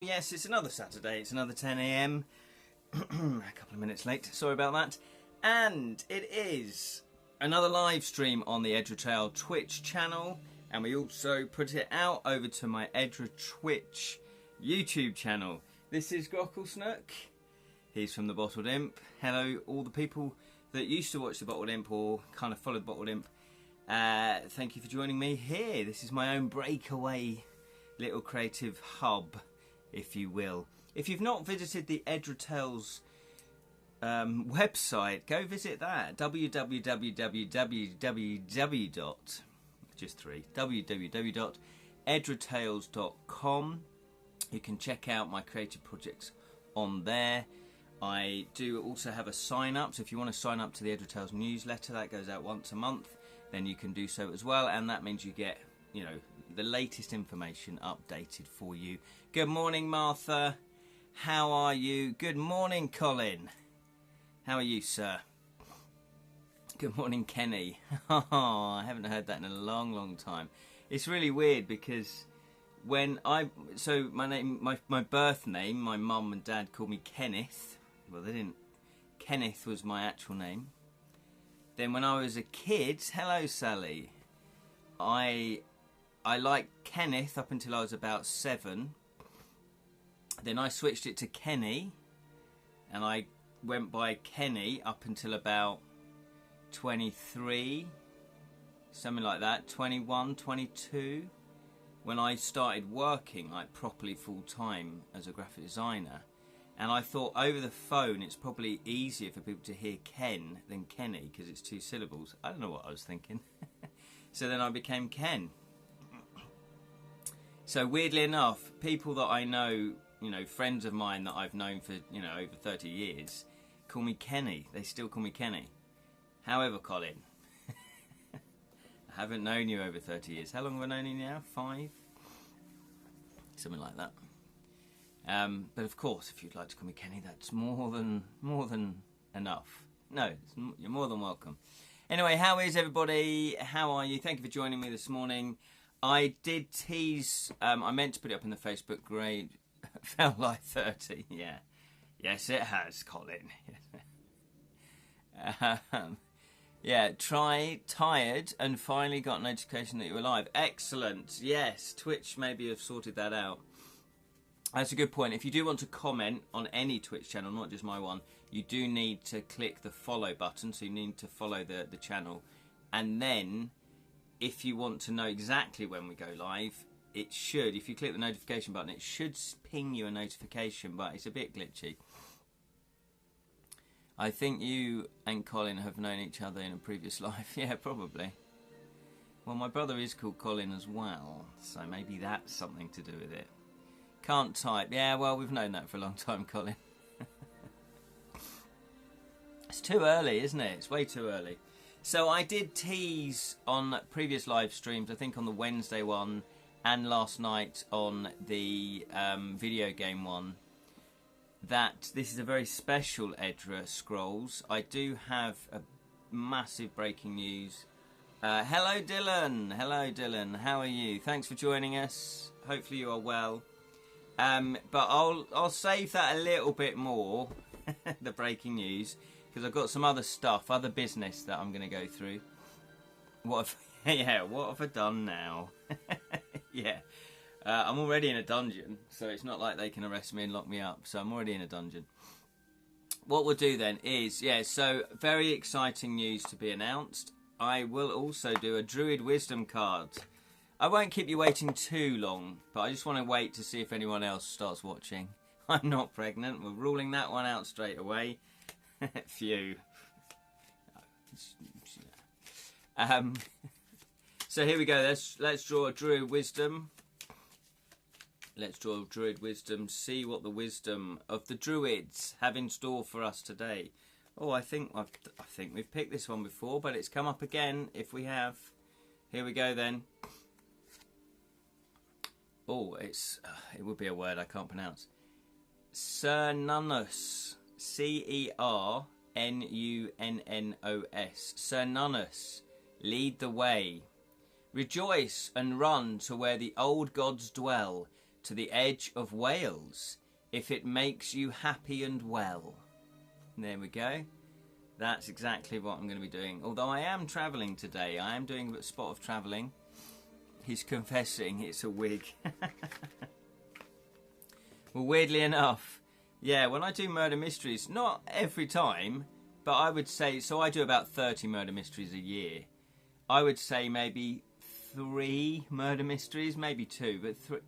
Yes, it's another Saturday, it's another 10 AM, a couple of minutes late, sorry about that. And it is another live stream on the Edra Tales Twitch channel, and we also put it out over to my Edra Twitch YouTube channel. This is Loquacious, he's from the Bottled Imp. Hello all the people that used to watch the Bottled Imp or kind of follow the Bottled Imp. Thank you for joining me here. This is my own breakaway little creative hub, if you will. If you've not visited the Edra Tales website, go visit that. www.edratales.com. You can check out my creative projects on there. I do also have a sign up, so if you want to sign up to the Edra Tales newsletter, that goes out once a month, then you can do so as well, and that means you get, you know, the latest information updated for you. Good morning, Martha. How are you? Good morning, Colin. How are you, sir? Good morning, Kenny. I haven't heard that in a long, long time. It's really weird because when my birth name, my mum and dad called me Kenneth. Well, they didn't. Kenneth was my actual name. Then when I was a kid, hello, Sally. I liked Kenneth up until I was about 7. Then I switched it to Kenny, and I went by Kenny up until about 23, something like that, 21, 22, when I started working like properly full time as a graphic designer. And I thought over the phone it's probably easier for people to hear Ken than Kenny because it's 2 syllables. I don't know what I was thinking. So then I became Ken. So weirdly enough, people that I know, you know, friends of mine that I've known for, you know, over 30 years, call me Kenny. They still call me Kenny. However, Colin, I haven't known you over 30 years. How long have I known you now? 5? Something like that. But of course, if you'd like to call me Kenny, that's more than enough. No, you're more than welcome. Anyway, how is everybody? How are you? Thank you for joining me this morning. I did tease, I meant to put it up in the Facebook grade, felt like 30, yeah. Yes, it has, Colin. Yeah, tired, and finally got a notification that you were live. Excellent, yes, Twitch maybe have sorted that out. That's a good point. If you do want to comment on any Twitch channel, not just my one, you do need to click the follow button, so you need to follow the channel. And then, if you want to know exactly when we go live, it should, if you click the notification button, it should ping you a notification, but it's a bit glitchy. I think you and Colin have known each other in a previous life. Yeah, probably. Well, my brother is called Colin as well, so maybe that's something to do with it. Can't type. Yeah, well, we've known that for a long time, Colin. It's too early, isn't it? It's way too early. So I did tease on previous live streams, I think on the Wednesday one and last night on the video game one, that this is a very special Edra Scrolls. I do have a massive breaking news. Hello, Dylan. Hello, Dylan. How are you? Thanks for joining us. Hopefully you are well. But I'll save that a little bit more, the breaking news, because I've got some other stuff, other business that I'm going to go through. What have I done now? Yeah, I'm already in a dungeon, so it's not like they can arrest me and lock me up, so I'm already in a dungeon. What we'll do then is, yeah, so very exciting news to be announced. I will also do a Druid Wisdom card. I won't keep you waiting too long, but I just want to wait to see if anyone else starts watching. I'm not pregnant. We're ruling that one out straight away. Phew. So here we go. Let's draw a Druid Wisdom. Let's draw a Druid Wisdom. See what the wisdom of the Druids have in store for us today. Oh, I think we've picked this one before, but it's come up again. If we have, here we go then. Oh, it would be a word I can't pronounce. Cernunnos. C-E-R-N-U-N-N-O-S. Cernunnos. Lead the way. Rejoice and run to where the old gods dwell. to the edge of Wales if it makes you happy and well. There we go. That's exactly what I'm going to be doing. Although I am travelling today. I am doing a spot of travelling. He's confessing it's a wig. Well, weirdly enough, yeah, when I do murder mysteries, not every time, but I would say, so I do about 30 murder mysteries a year. I would say maybe 3 murder mysteries, maybe 2, but 3.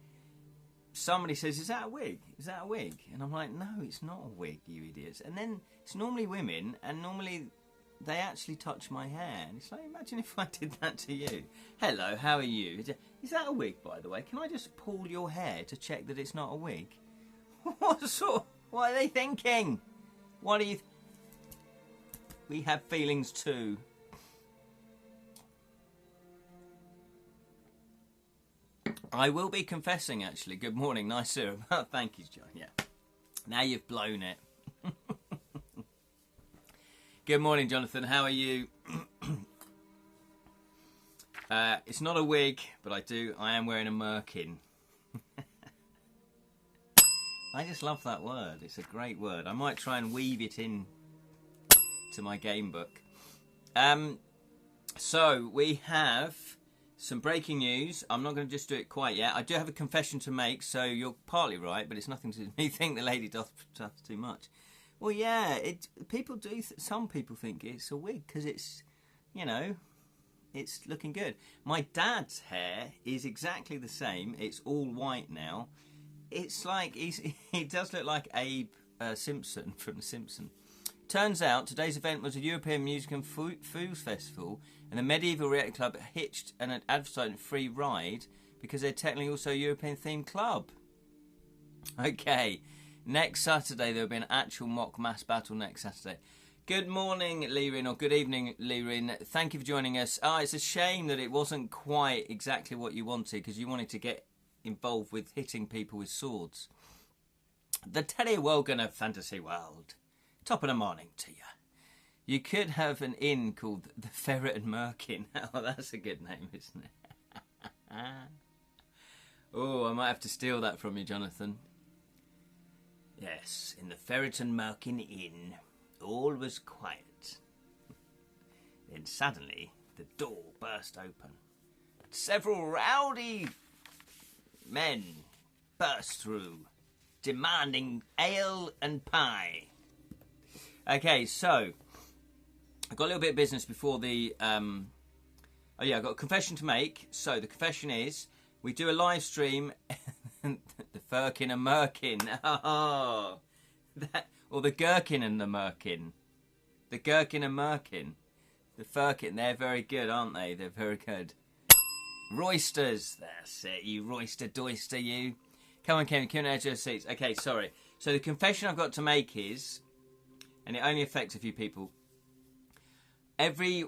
Somebody says, is that a wig? Is that a wig? And I'm like, no, it's not a wig, you idiots. And then it's normally women, and normally they actually touch my hair. And it's like, imagine if I did that to you. Hello, how are you? Is that a wig, by the way? Can I just pull your hair to check that it's not a wig? What are they thinking? What are you... We have feelings too. I will be confessing, actually. Good morning, nice syrup. Thank you, John. Yeah. Now you've blown it. Good morning, Jonathan. How are you? It's not a wig, but I am wearing a merkin. I just love that word. It's a great word. I might try and weave it in to my game book. So we have some breaking news. I'm not going to just do it quite yet. I do have a confession to make, so you're partly right, but it's nothing to me think the lady does too much. Well, yeah, people do. Some people think it's a wig because it's, you know, it's looking good. My dad's hair is exactly the same. It's all white now. It's like he does look like Abe Simpson from The Simpsons. Turns out today's event was a European Music and Food Festival, and the Medieval Reality Club hitched an advertising free ride because they're technically also a European themed club. Okay, next Saturday there will be an actual mock mass battle next Saturday. Good morning, Lirin, or good evening, Lirin. Thank you for joining us. It's a shame that it wasn't quite exactly what you wanted, because you wanted to get involved with hitting people with swords. The Terry Wogan of Fantasy World. Top of the morning to you. You could have an inn called the Ferret and Merkin. Oh, that's a good name, isn't it? Oh, I might have to steal that from you, Jonathan. Yes, in the Ferret and Merkin Inn, all was quiet. Then suddenly, the door burst open. Several rowdy men burst through, demanding ale and pie. Okay, so I've got a little bit of business before the... I've got a confession to make. So the confession is, we do a live stream, the Firkin and Merkin. Oh, or the Gherkin and the Merkin. The Gherkin and Merkin. The Firkin, they're very good, aren't they? They're very good. Roysters, that's it, you royster doyster, you. Come on, Kevin, come on, edge of seats. Okay, sorry. So the confession I've got to make is, and it only affects a few people, every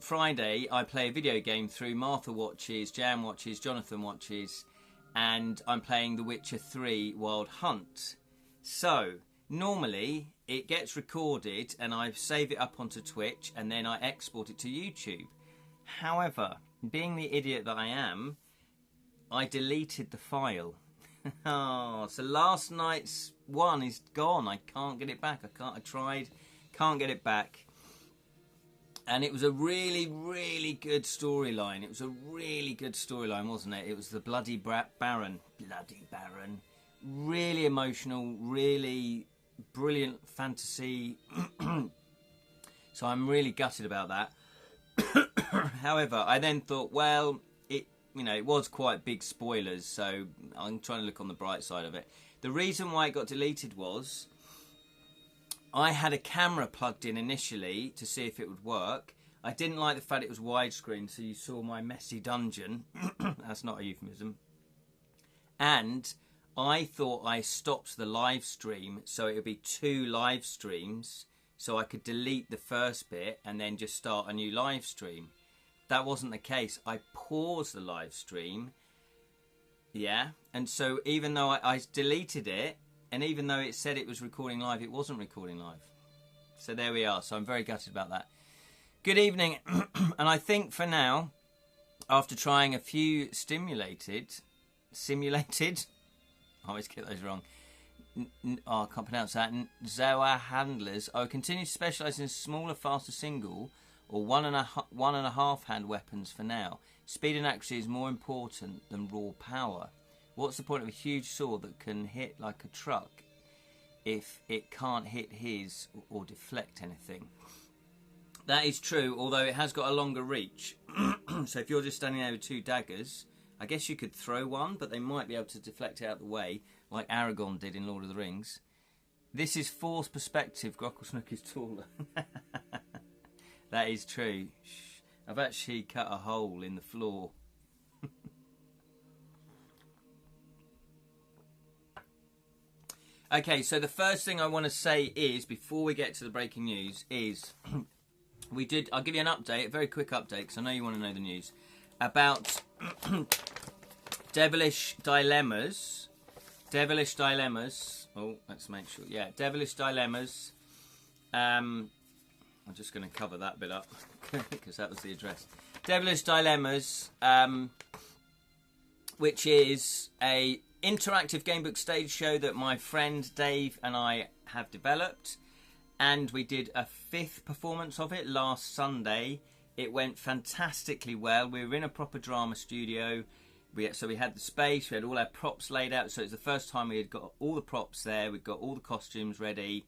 Friday I play a video game through Martha watches, Jan watches, Jonathan watches, and I'm playing The Witcher 3 Wild Hunt. So, normally it gets recorded and I save it up onto Twitch and then I export it to YouTube. However, being the idiot that I am, I deleted the file. Oh, so last night's one is gone. I can't get it back. I tried, can't get it back. And it was a really, really good storyline. It was a really good storyline, wasn't it? It was the Bloody Baron. Bloody Baron. Really emotional, really brilliant fantasy. So I'm really gutted about that. However, I then thought, well, it was quite big spoilers, so I'm trying to look on the bright side of it. The reason why it got deleted was I had a camera plugged in initially to see if it would work. I didn't like the fact it was widescreen, so you saw my messy dungeon. That's not a euphemism. And I thought I stopped the live stream, so it would be 2 live streams, so I could delete the first bit and then just start a new live stream. That wasn't the case. I paused the live stream, yeah, and so even though I deleted it, and even though it said it was recording live, it wasn't recording live. So there we are. So I'm very gutted about that. Good evening. And I think for now, after trying a few simulated, I always get those wrong. I can't pronounce that. Zoa handlers. I will continue to specialise in smaller, faster single or one and a half hand weapons for now. Speed and accuracy is more important than raw power. What's the point of a huge sword that can hit like a truck if it can't hit his or deflect anything? That is true, although it has got a longer reach. So if you're just standing there with two daggers, I guess you could throw one, but they might be able to deflect it out of the way, like Aragorn did in Lord of the Rings. This is forced perspective. Grocklesnook is taller. That is true. I've actually cut a hole in the floor. Okay, so the first thing I want to say is, before we get to the breaking news, is I'll give you an update, a very quick update, because I know you want to know the news, about Devilish Dilemmas. Devilish Dilemmas. Oh, let's make sure. Yeah, Devilish Dilemmas. I'm just going to cover that bit up, because that was the address. Devilish Dilemmas, which is a interactive gamebook stage show that my friend Dave and I have developed, and we did a 5th performance of it last Sunday. It went fantastically well. We were in a proper drama studio. So we had the space, we had all our props laid out, so it's the first time we had got all the props there, we'd got all the costumes ready,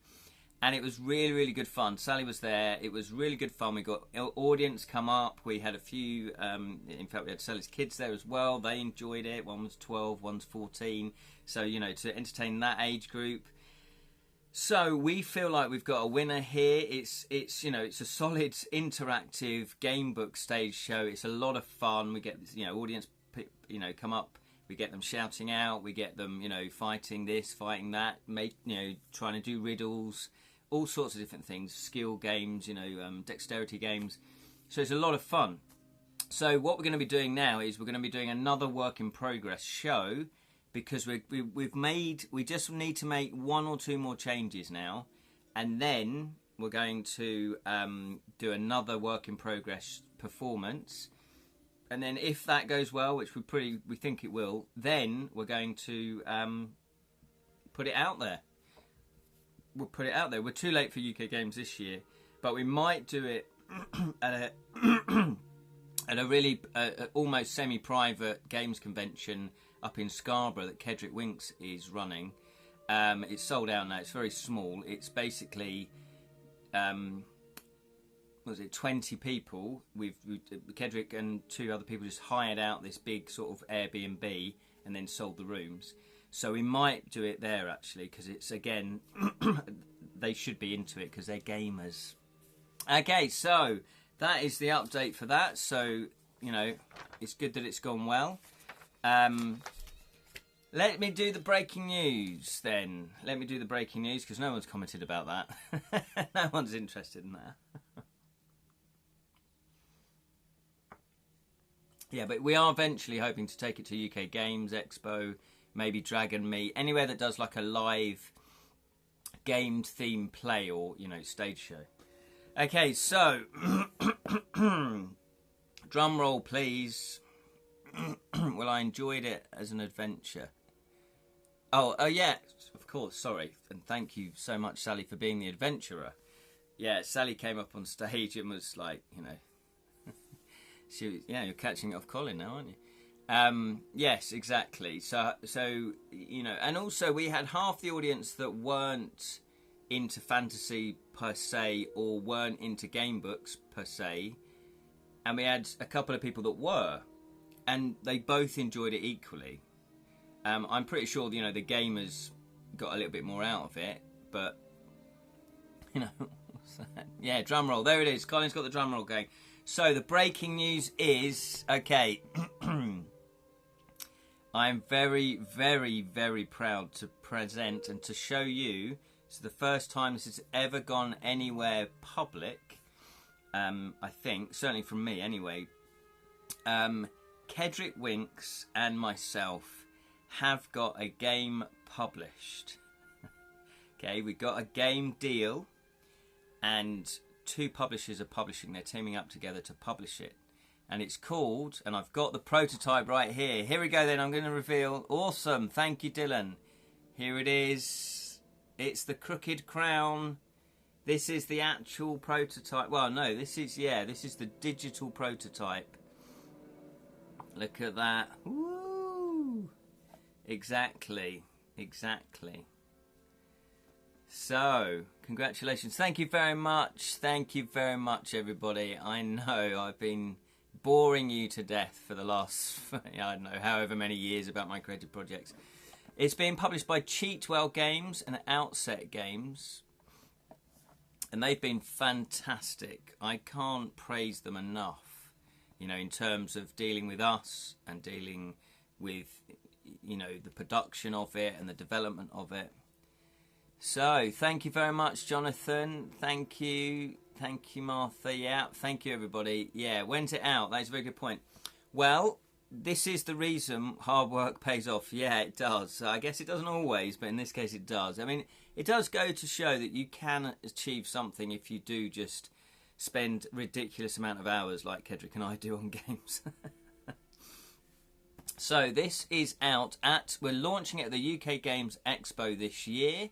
and it was really, really good fun. Sally was there, it was really good fun. We got audience come up, we had a few, in fact we had Sally's kids there as well, they enjoyed it. One was 12, one's 14, so you know, to entertain that age group. So we feel like we've got a winner here. It's you know, it's a solid interactive game book stage show. It's a lot of fun. We get, you know, audience, you know, come up. We get them shouting out. We get them, you know, fighting this, fighting that. Trying to do riddles, all sorts of different things. Skill games, you know, dexterity games. So it's a lot of fun. So what we're going to be doing now is we're going to be doing another work in progress show, because we just need to make 1 or 2 more changes now, and then we're going to do another work in progress performance, and then if that goes well, which we think it will, then we're going to put it out there. We'll put it out there. We're too late for UK Games this year, but we might do it at a really almost semi-private games convention up in Scarborough that Kedrick Winks is running. It's sold out now. It's very small. It's basically, 20 people. Kedrick and 2 other people just hired out this big sort of Airbnb and then sold the rooms. So we might do it there actually, because it's, again, they should be into it because they're gamers. Okay, so that is the update for that. So, you know, it's good that it's gone well. Let me do the breaking news then. Let me do the breaking news, because no one's commented about that. No one's interested in that. Yeah, but we are eventually hoping to take it to UK Games Expo, maybe Dragon Meet, anywhere that does like a live game theme play or, you know, stage show. Okay, so drum roll please. Well, I enjoyed it as an adventure. Oh yeah, of course, sorry. And thank you so much, Sally, for being the adventurer. Yeah, Sally came up on stage and was like, you know, she was, yeah, you're catching it off Colin now, aren't you? Yes, exactly. So you know, and also we had half the audience that weren't into fantasy per se, or weren't into game books per se, and we had a couple of people that were, and they both enjoyed it equally. I'm pretty sure, you know, the gamers got a little bit more out of it, but, you know, what's that? Yeah, drum roll. There it is. Colin's got the drum roll going. So the breaking news is, okay, I'm very, very, very proud to present and to show you, it's the first time this has ever gone anywhere public, I think, certainly from me anyway. Kedrick Winks and myself have got a game published. Okay, we got a game deal, and 2 publishers are publishing. They're teaming up together to publish it, and it's called, and I've got the prototype right here. Here we go then, I'm going to reveal. Awesome, thank you Dylan. Here it is. It's the crooked crown. This is the actual prototype. Well, no, this is the digital prototype. Look at that. Woo! Exactly. So, congratulations. Thank you very much. Thank you very much, everybody. I know I've been boring you to death for the last, I don't know, however many years about my creative projects. It's being published by Cheatwell Games and Outset Games. And they've been fantastic. I can't praise them enough, you know, in terms of dealing with us and dealing with, you know, the production of it and the development of it. So, thank you very much, Jonathan. Thank you, Martha. Yeah, thank you, everybody. Yeah, when's it out? That's a very good point. Well, this is the reason hard work pays off. Yeah, it does. I guess it doesn't always, but in this case it does. I mean, it does go to show that you can achieve something if you do just spend a ridiculous amount of hours like Kedrick and I do on games. So this is out we're launching it at the UK Games Expo this year.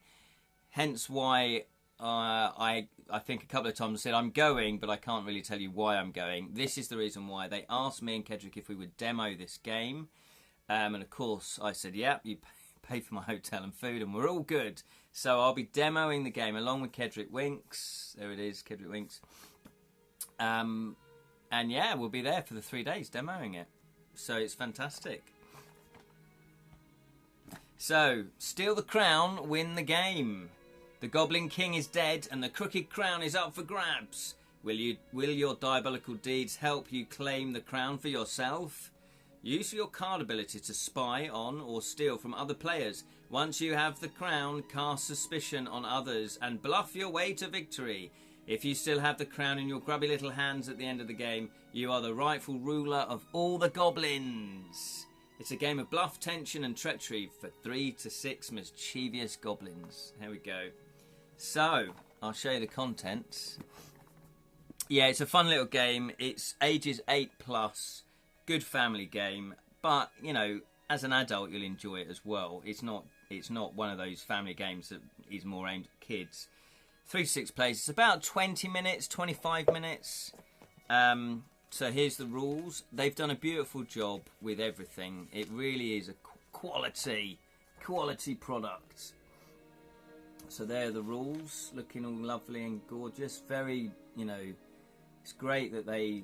Hence why I think a couple of times I said I'm going, but I can't really tell you why I'm going. This is the reason why. They asked me and Kedrick if we would demo this game. And of course I said, yeah, you pay for my hotel and food and we're all good. So I'll be demoing the game along with Kedrick Winks. There it is, Kedrick Winks. And yeah, we'll be there for the 3 days demoing it. So it's fantastic. So, steal the crown, win the game. The Goblin King is dead and the crooked crown is up for grabs. Will your diabolical deeds help you claim the crown for yourself? Use your card ability to spy on or steal from other players. Once you have the crown, cast suspicion on others and bluff your way to victory. If you still have the crown in your grubby little hands at the end of the game, you are the rightful ruler of all the goblins. It's a game of bluff, tension and treachery for 3 to 6 mischievous goblins. Here we go. So, I'll show you the contents. Yeah, it's a fun little game. It's ages 8+, good family game. But, you know, as an adult, you'll enjoy it as well. It's not one of those family games that is more aimed at kids. 3 to 6 players. It's about 20 minutes, 25 minutes. So here's the rules. They've done a beautiful job with everything. It really is a quality product. So there are the rules, looking all lovely and gorgeous. Very, you know, it's great that they,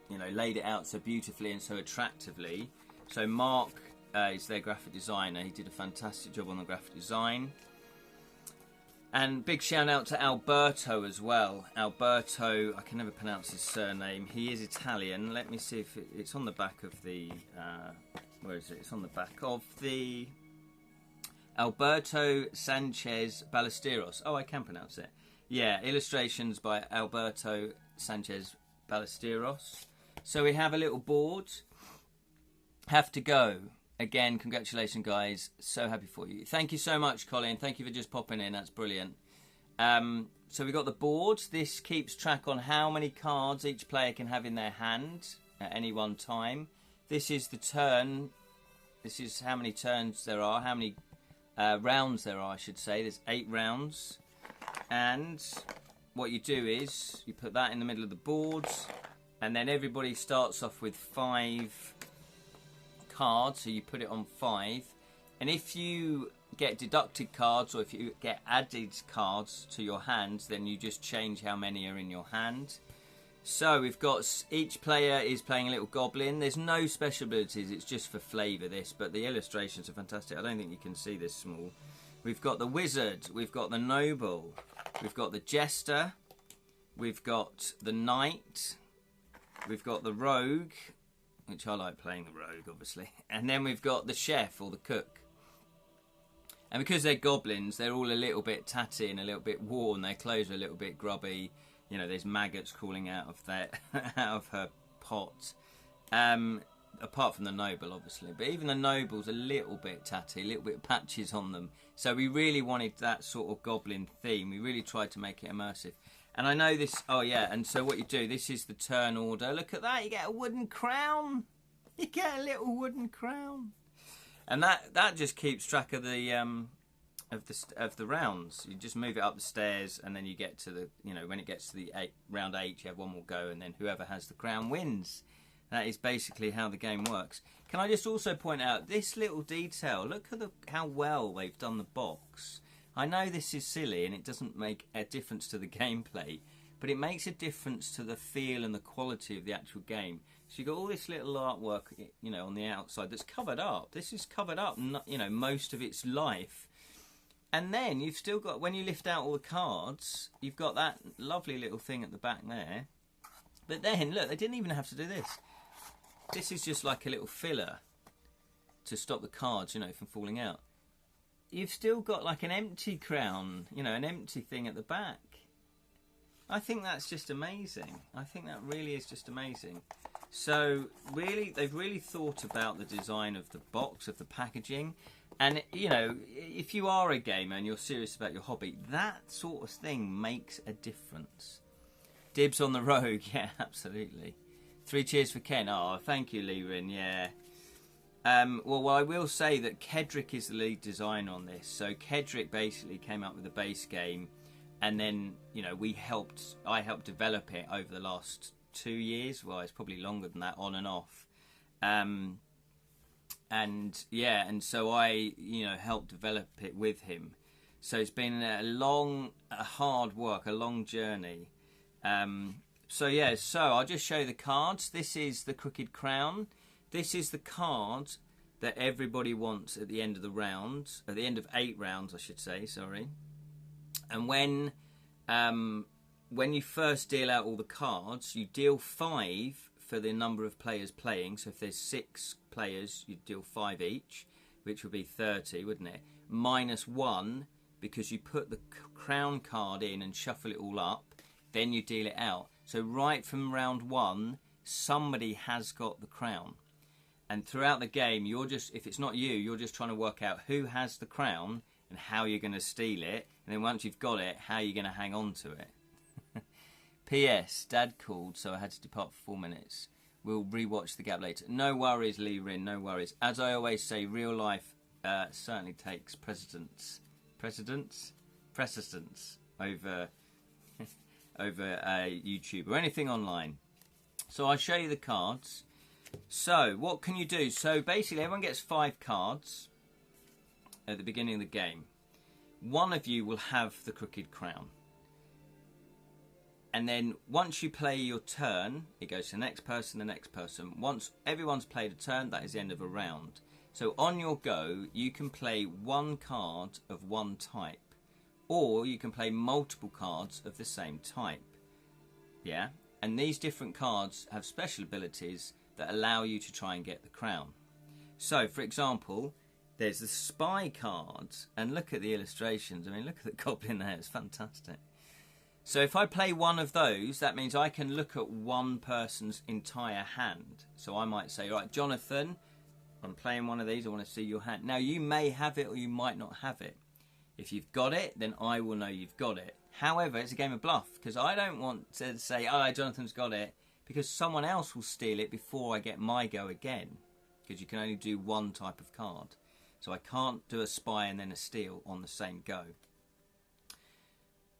you know, laid it out so beautifully and so attractively. So Mark is their graphic designer. He did a fantastic job on the graphic design. And big shout out to Alberto as well. Alberto, I can never pronounce his surname. He is Italian. Let me see if it's on the back of the... where is it? It's on the back of the... Alberto Sanchez Ballesteros. Oh, I can pronounce it. Yeah, illustrations by Alberto Sanchez Ballesteros. So we have a little board. Have to go. Again, congratulations, guys. So happy for you. Thank you so much, Colin. Thank you for just popping in. That's brilliant. So we've got the board. This keeps track on how many cards each player can have in their hand at any one time. This is the turn. This is how many turns there are, how many rounds there are, I should say. There's 8 rounds. And what you do is you put that in the middle of the board, and then everybody starts off with 5 cards, so you put it on 5, and if you get deducted cards or if you get added cards to your hand, then you just change how many are in your hand. So we've got, each player is playing a little goblin. There's no special abilities, it's just for flavour this, but the illustrations are fantastic. I don't think you can see this small. We've got the wizard, we've got the noble, we've got the jester, we've got the knight, we've got the rogue, which I like playing the rogue, obviously. And then we've got the chef, or the cook. And because they're goblins, they're all a little bit tatty and a little bit worn. Their clothes are a little bit grubby. You know, there's maggots crawling out of out of her pot. Apart from the noble, obviously. But even the noble's a little bit tatty, a little bit patches on them. So we really wanted that sort of goblin theme. We really tried to make it immersive. And I know this... Oh, yeah. And so what you do, this is the turn order. Look at that. You get a wooden crown. You get a little wooden crown. And that just keeps track of the rounds. You just move it up the stairs, and then you get to the, you know, when it gets to the round 8, you have one more go, and then whoever has the crown wins. That is basically how the game works. Can I just also point out this little detail? Look at how well they've done the box. I know this is silly and it doesn't make a difference to the gameplay, but it makes a difference to the feel and the quality of the actual game. So you've got all this little artwork, you know, on the outside that's covered up. This is covered up, you know, most of its life. And then you've still got, when you lift out all the cards, you've got that lovely little thing at the back there. But then, look, they didn't even have to do this. This is just like a little filler to stop the cards, you know, from falling out. You've still got like an empty crown, you know, an empty thing at the back. I think that's just amazing. I think that really is just amazing. So really, they've really thought about the design of the box, of the packaging. And, you know, if you are a gamer and you're serious about your hobby, that sort of thing makes a difference. Dibs on the rogue, yeah, absolutely. 3 cheers for Ken. Oh, thank you, Lerin, yeah. Well, I will say that Kedrick is the lead designer on this. So Kedrick basically came up with the base game, and then, you know, I helped develop it over the last 2 years. Well, it's probably longer than that, on and off. And yeah, and so I, you know, helped develop it with him. So it's been a hard work, a long journey. So yeah, so I'll just show you the cards. This is the Crooked Crown. This is the card that everybody wants at the end of the round, at the end of 8 rounds, I should say. Sorry. And when you first deal out all the cards, you deal 5 for the number of players playing. So if there's 6 players, you deal 5 each, which would be 30, wouldn't it? Minus 1, because you put the crown card in and shuffle it all up, then you deal it out. So right from round 1, somebody has got the crown. And throughout the game, if it's not you, you're just trying to work out who has the crown and how you're going to steal it. And then once you've got it, how you're going to hang on to it. P.S. Dad called, so I had to depart for 4 minutes. We'll rewatch the gap later. No worries, Lee Rin, no worries. As I always say, real life certainly takes precedence over YouTube or anything online. So I'll show you the cards. So what can you do? So basically everyone gets 5 cards at the beginning of the game. One of you will have the Crooked Crown. And then once you play your turn, it goes to the next person, the next person. Once everyone's played a turn, that is the end of a round. So on your go, you can play 1 card of one type. Or you can play multiple cards of the same type. Yeah? And these different cards have special abilities that allow you to try and get the crown. So, for example, there's the spy cards. And look at the illustrations. I mean, look at the goblin there. It's fantastic. So if I play one of those, that means I can look at one person's entire hand. So I might say, right, Jonathan, I'm playing one of these. I want to see your hand. Now, you may have it or you might not have it. If you've got it, then I will know you've got it. However, it's a game of bluff, because I don't want to say, oh, Jonathan's got it, because someone else will steal it before I get my go again, because you can only do one type of card. So I can't do a spy and then a steal on the same go.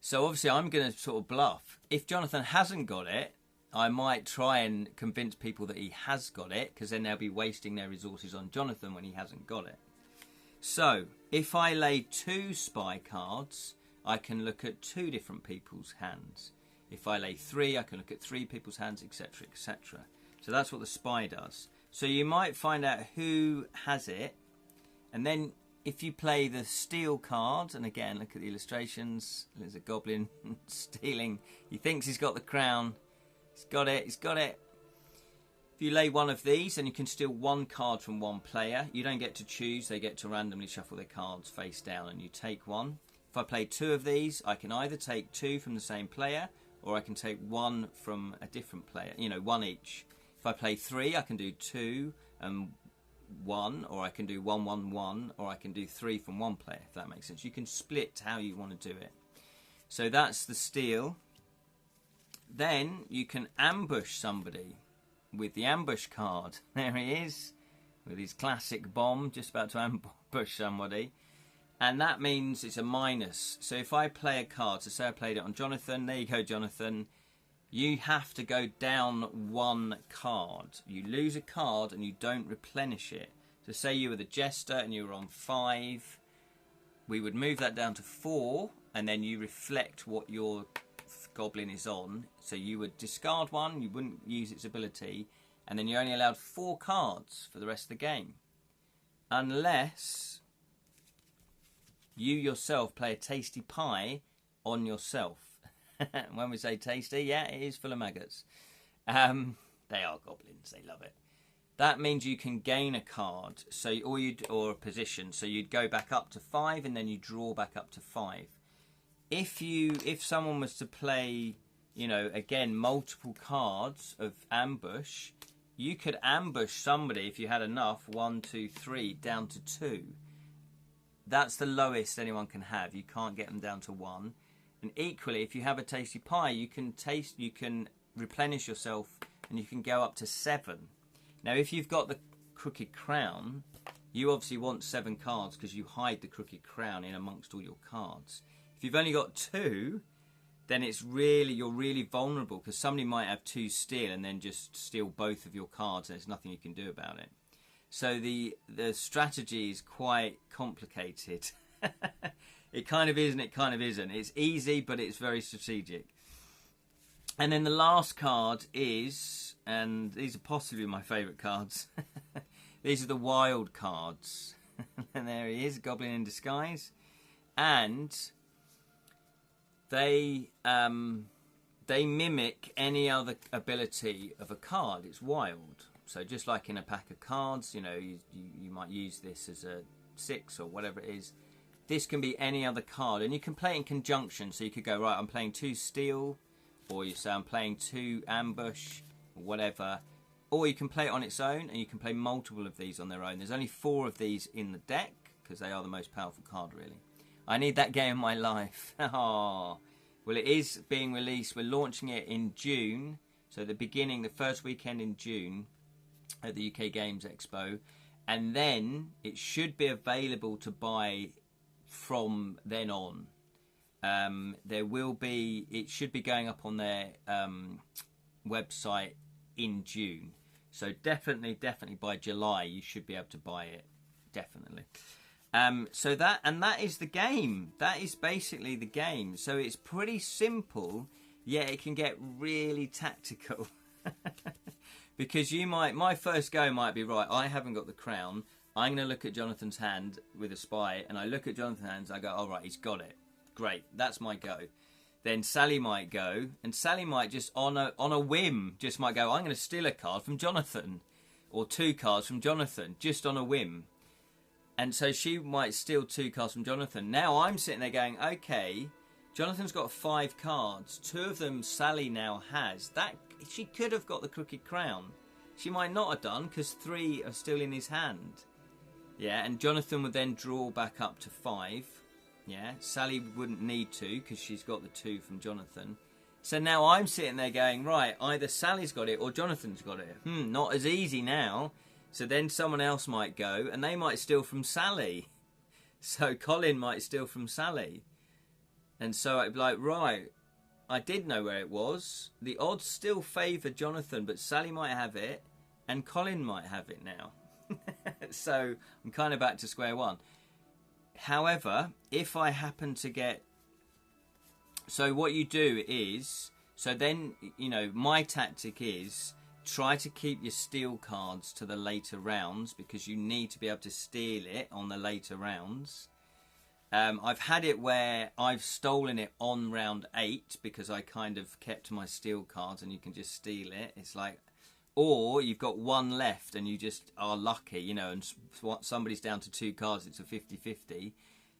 So obviously I'm going to sort of bluff. If Jonathan hasn't got it, I might try and convince people that he has got it, because then they'll be wasting their resources on Jonathan when he hasn't got it. So, if I lay 2 spy cards, I can look at 2 different people's hands. If I lay 3, I can look at 3 people's hands, etc., etc. So that's what the spy does. So you might find out who has it, and then if you play the steal card, and again, look at the illustrations, there's a goblin stealing. He thinks he's got the crown. He's got it, he's got it. If you lay one of these, then you can steal 1 card from one player. You don't get to choose. They get to randomly shuffle their cards face down and you take 1. If I play 2 of these, I can either take 2 from the same player or I can take 1 from a different player. You know, 1 each. If I play 3, I can do 2 and 1, or I can do 1, 1, 1, or I can do 3 from one player, if that makes sense. You can split how you want to do it. So that's the steal. Then you can ambush somebody with the ambush card. There he is. with his classic bomb, just about to ambush somebody. And that means it's a minus. So if I play a card, so say I played it on Jonathan, there you go, Jonathan. You have to go down 1 card. You lose a card and you don't replenish it. So say you were the Jester and you were on 5. We would move that down to 4, and then you reflect what your Goblin is on. So you would discard 1, you wouldn't use its ability, and then you're only allowed 4 cards for the rest of the game. Unless you yourself play a tasty pie on yourself. When we say tasty, yeah, it is full of maggots. They are goblins, they love it. That means you can gain a card, so or a position. So you'd go back up to 5, and then you draw back up to 5. If someone was to play, you know, again, multiple cards of ambush, you could ambush somebody if you had enough. 1, 2, 3, down to 2. That's the lowest anyone can have. You can't get them down to 1. And equally, if you have a tasty pie, you can replenish yourself, and you can go up to 7. Now, if you've got the Crooked Crown, you obviously want 7 cards because you hide the Crooked Crown in amongst all your cards. If you've only got 2, then you're really vulnerable, because somebody might have 2 steal and then just steal both of your cards, and there's nothing you can do about it. So the strategy is quite complicated. It kind of is and it kind of isn't. It's easy, but it's very strategic. And then the last card is, and these are possibly my favourite cards, these are the wild cards. And there he is, Goblin in Disguise. And they mimic any other ability of a card. It's wild. So just like in a pack of cards, you know, you might use this as a 6 or whatever it is. This can be any other card, and you can play it in conjunction. So you could go, right, I'm playing 2 steal, or you say I'm playing 2 ambush, or whatever. Or you can play it on its own, and you can play multiple of these on their own. There's only 4 of these in the deck, because they are the most powerful card, really. I need that game in my life. Oh. Well, it is being released. We're launching it in June. So the first weekend in June at the UK Games Expo. And then it should be available to buy from then on. It should be going up on their website in June. So definitely by July you should be able to buy it. Definitely. So that is the game. That is basically the game. So it's pretty simple, yet it can get really tactical. Because my first go might be, right, I haven't got the crown. I'm going to look at Jonathan's hand with a spy, and I look at Jonathan's hands, I go, all right, he's got it. Great, that's my go. Then Sally might go, and Sally might just, on a whim, just might go, I'm going to steal a card from Jonathan, or 2 cards from Jonathan, just on a whim. And so she might steal 2 cards from Jonathan. Now I'm sitting there going, okay, Jonathan's got 5 cards. 2 of them Sally now has. She could have got the Crooked Crown. She might not have done, because 3 are still in his hand. Yeah, and Jonathan would then draw back up to 5. Yeah, Sally wouldn't need to, because she's got the 2 from Jonathan. So now I'm sitting there going, right, either Sally's got it or Jonathan's got it. Not as easy now. So then someone else might go, and they might steal from Sally. So Colin might steal from Sally. And so I'd be like, right, I did know where it was. The odds still favour Jonathan, but Sally might have it, and Colin might have it now. So I'm kind of back to square one. However, if I happen to get... So what you do is... So then, you know, my tactic is... Try to keep your steal cards to the later rounds, because you need to be able to steal it on the later rounds. I've had it where I've stolen it on round 8 because I kind of kept my steal cards and you can just steal it. It's like, or you've got 1 left and you just are lucky, you know, and somebody's down to 2 cards, it's a 50-50.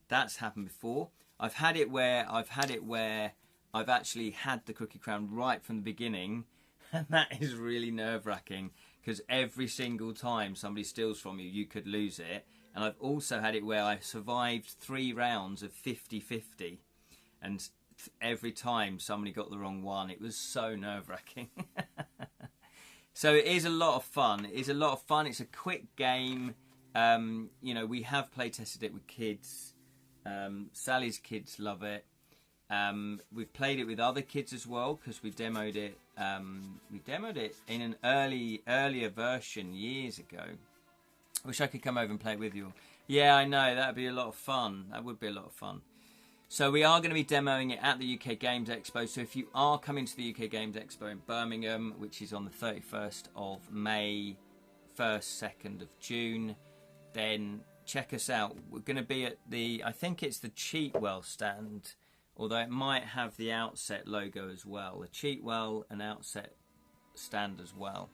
That's happened before. I've had it where I've actually had the Crooked Crown right from the beginning. And that is really nerve-wracking, because every single time somebody steals from you, you could lose it. And I've also had it where I survived 3 rounds of 50-50. And every time somebody got the wrong one, it was so nerve-wracking. So it is a lot of fun. It is a lot of fun. It's a quick game. You know, we have play tested it with kids. Sally's kids love it. We've played it with other kids as well because we demoed it. We demoed it in an earlier version years ago. I wish I could come over and play it with you. Yeah, I know. That'd be a lot of fun. That would be a lot of fun. So we are going to be demoing it at the UK Games Expo. So if you are coming to the UK Games Expo in Birmingham, which is on the 31st of May, 1st, 2nd of June, then check us out. We're going to be at I think it's the Cheatwell stand, although it might have the Outset logo as well. The Cheatwell and Outset stand as well.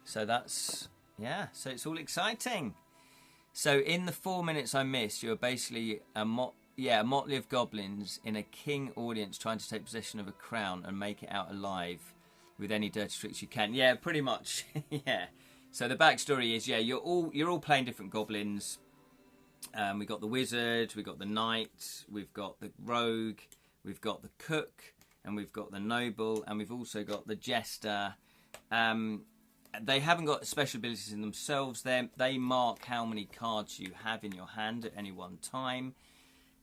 So that's, yeah, so it's all exciting. So in the 4 minutes I missed, you're basically a motley of goblins in a king audience trying to take possession of a crown and make it out alive with any dirty tricks you can. Yeah, pretty much. Yeah. So the backstory is, yeah, you're all playing different goblins. We got the wizard, we got the knight, we've got the rogue, we've got the cook, and we've got the noble, and we've also got the jester. They haven't got special abilities in themselves. They mark how many cards you have in your hand at any one time.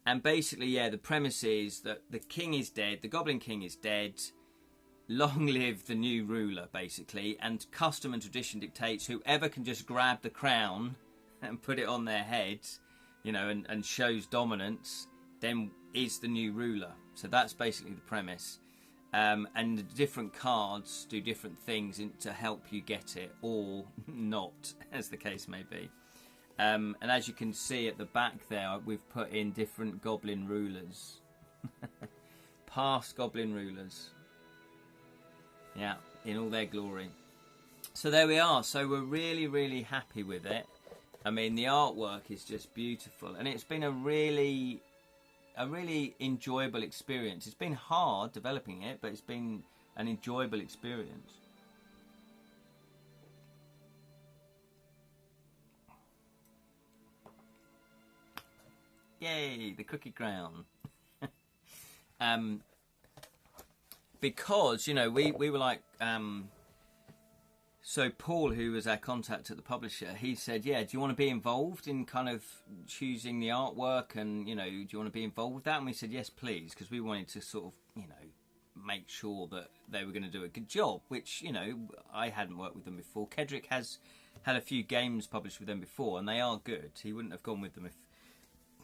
And basically, yeah, the premise is that the king is dead, the goblin king is dead, long live the new ruler, basically, and custom and tradition dictates whoever can just grab the crown and put it on their head, you know, and shows dominance, then is the new ruler. So that's basically the premise. And the different cards do different things to help you get it, or not, as the case may be. And as you can see at the back there, we've put in different goblin rulers. Past goblin rulers. Yeah, in all their glory. So there we are. So we're really, really happy with it. I mean, the artwork is just beautiful. And it's been a really enjoyable experience. It's been hard developing it, but it's been an enjoyable experience. Yay, the cookie crown. Because, you know, we were like, so Paul, who was our contact at the publisher, he said, yeah, do you want to be involved in kind of choosing the artwork and, you know, do you want to be involved with that? And we said, yes, please, because we wanted to sort of, you know, make sure that they were going to do a good job, which, you know, I hadn't worked with them before. Kedrick has had a few games published with them before, and they are good. He wouldn't have gone with them